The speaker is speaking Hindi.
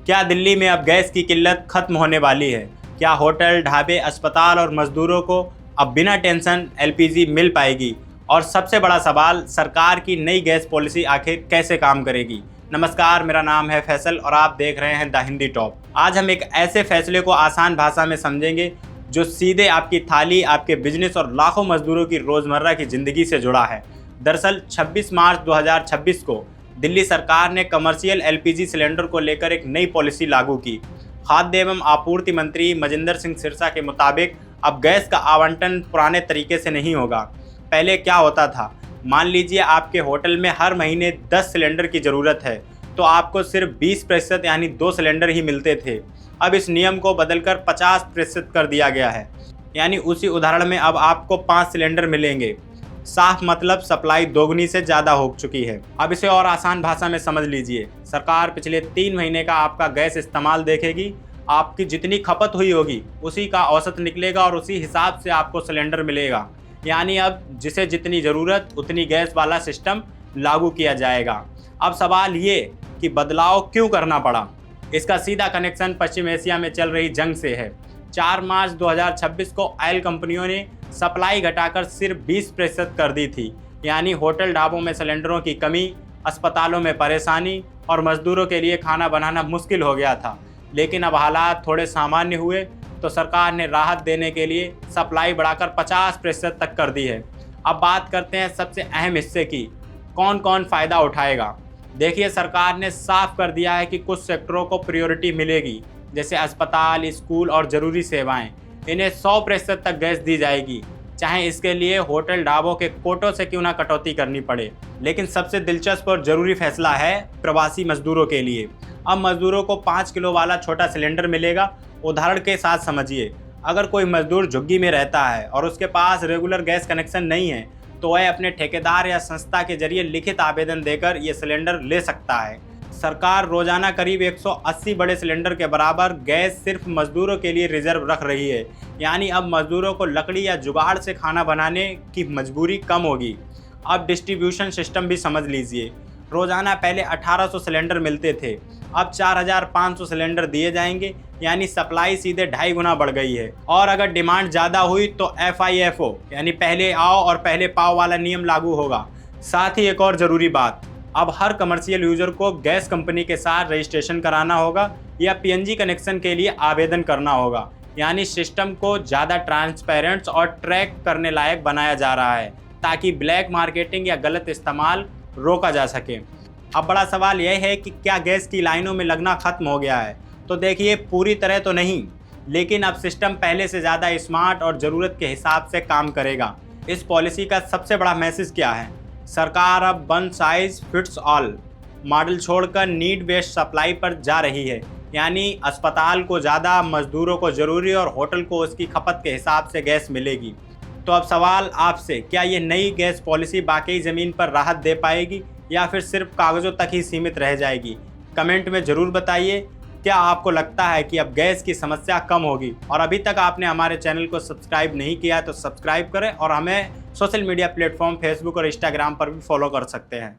क्या दिल्ली में अब गैस की किल्लत खत्म होने वाली है? क्या होटल, ढाबे, अस्पताल और मजदूरों को अब बिना टेंशन एलपीजी मिल पाएगी? और सबसे बड़ा सवाल, सरकार की नई गैस पॉलिसी आखिर कैसे काम करेगी? नमस्कार, मेरा नाम है फैसल और आप देख रहे हैं द हिंदी टॉप। आज हम एक ऐसे फैसले को आसान भाषा में समझेंगे जो सीधे आपकी थाली, आपके बिजनेस और लाखों मजदूरों की रोज़मर्रा की ज़िंदगी से जुड़ा है। दरअसल 26 मार्च 2026 को दिल्ली सरकार ने कमर्शियल एलपीजी सिलेंडर को लेकर एक नई पॉलिसी लागू की। खाद्य एवं आपूर्ति मंत्री मजिंदर सिंह सिरसा के मुताबिक अब गैस का आवंटन पुराने तरीके से नहीं होगा। पहले क्या होता था, मान लीजिए आपके होटल में हर महीने 10 सिलेंडर की ज़रूरत है तो आपको सिर्फ 20% यानी 2 सिलेंडर ही मिलते थे। अब इस नियम को बदलकर 50% कर दिया गया है, यानी उसी उदाहरण में अब आपको 5 सिलेंडर मिलेंगे। साफ मतलब सप्लाई दोगुनी से ज़्यादा हो चुकी है। अब इसे और आसान भाषा में समझ लीजिए, सरकार पिछले 3 महीने का आपका गैस इस्तेमाल देखेगी, आपकी जितनी खपत हुई होगी उसी का औसत निकलेगा और उसी हिसाब से आपको सिलेंडर मिलेगा। यानी अब जिसे जितनी ज़रूरत उतनी गैस वाला सिस्टम लागू किया जाएगा। अब सवाल ये कि बदलाव क्यों करना पड़ा? इसका सीधा कनेक्शन पश्चिम एशिया में चल रही जंग से है। 4 मार्च 2026 को ऑयल कंपनियों ने सप्लाई घटाकर सिर्फ 20% कर दी थी। यानी होटल ढाबों में सिलेंडरों की कमी, अस्पतालों में परेशानी और मजदूरों के लिए खाना बनाना मुश्किल हो गया था। लेकिन अब हालात थोड़े सामान्य हुए तो सरकार ने राहत देने के लिए सप्लाई बढ़ाकर 50% तक कर दी है। अब बात करते हैं सबसे अहम हिस्से की, कौन कौन फ़ायदा उठाएगा। देखिए, सरकार ने साफ कर दिया है कि कुछ सेक्टरों को प्रायोरिटी मिलेगी, जैसे अस्पताल, स्कूल और ज़रूरी सेवाएं। इन्हें 100% तक गैस दी जाएगी, चाहे इसके लिए होटल ढाबों के कोटों से क्यों ना कटौती करनी पड़े। लेकिन सबसे दिलचस्प और ज़रूरी फैसला है प्रवासी मजदूरों के लिए। अब मजदूरों को 5 किलो वाला छोटा सिलेंडर मिलेगा। उदाहरण के साथ समझिए, अगर कोई मजदूर झुग्गी में रहता है और उसके पास रेगुलर गैस कनेक्शन नहीं है तो वह अपने ठेकेदार या संस्था के जरिए लिखित आवेदन देकर ये सिलेंडर ले सकता है। सरकार रोजाना करीब 180 बड़े सिलेंडर के बराबर गैस सिर्फ मजदूरों के लिए रिजर्व रख रही है। यानी अब मजदूरों को लकड़ी या जुगाड़ से खाना बनाने की मजबूरी कम होगी। अब डिस्ट्रीब्यूशन सिस्टम भी समझ लीजिए, रोजाना पहले 1800 सिलेंडर मिलते थे, अब 4500 सिलेंडर दिए जाएंगे। यानी सप्लाई सीधे 2.5 गुना बढ़ गई है। और अगर डिमांड ज़्यादा हुई तो FIFO यानी पहले आओ और पहले पाओ वाला नियम लागू होगा। साथ ही एक और ज़रूरी बात, अब हर कमर्शियल यूज़र को गैस कंपनी के साथ रजिस्ट्रेशन कराना होगा या PNG कनेक्शन के लिए आवेदन करना होगा। यानी सिस्टम को ज़्यादा ट्रांसपेरेंट और ट्रैक करने लायक बनाया जा रहा है ताकि ब्लैक मार्केटिंग या गलत इस्तेमाल रोका जा सके। अब बड़ा सवाल यह है कि क्या गैस की लाइनों में लगना खत्म हो गया है? तो देखिए, पूरी तरह तो नहीं, लेकिन अब सिस्टम पहले से ज़्यादा स्मार्ट और ज़रूरत के हिसाब से काम करेगा। इस पॉलिसी का सबसे बड़ा मैसेज क्या है? सरकार अब one size fits all model छोड़कर नीड बेस्ड सप्लाई पर जा रही है। यानी अस्पताल को ज़्यादा, मजदूरों को ज़रूरी और होटल को उसकी खपत के हिसाब से गैस मिलेगी। तो अब सवाल आपसे, क्या ये नई गैस पॉलिसी वाकई ज़मीन पर राहत दे पाएगी या फिर सिर्फ कागज़ों तक ही सीमित रह जाएगी? कमेंट में ज़रूर बताइए, क्या आपको लगता है कि अब गैस की समस्या कम होगी? और अभी तक आपने हमारे चैनल को सब्सक्राइब नहीं किया है तो सब्सक्राइब करें और हमें सोशल मीडिया प्लेटफॉर्म फेसबुक और इंस्टाग्राम पर भी फॉलो कर सकते हैं।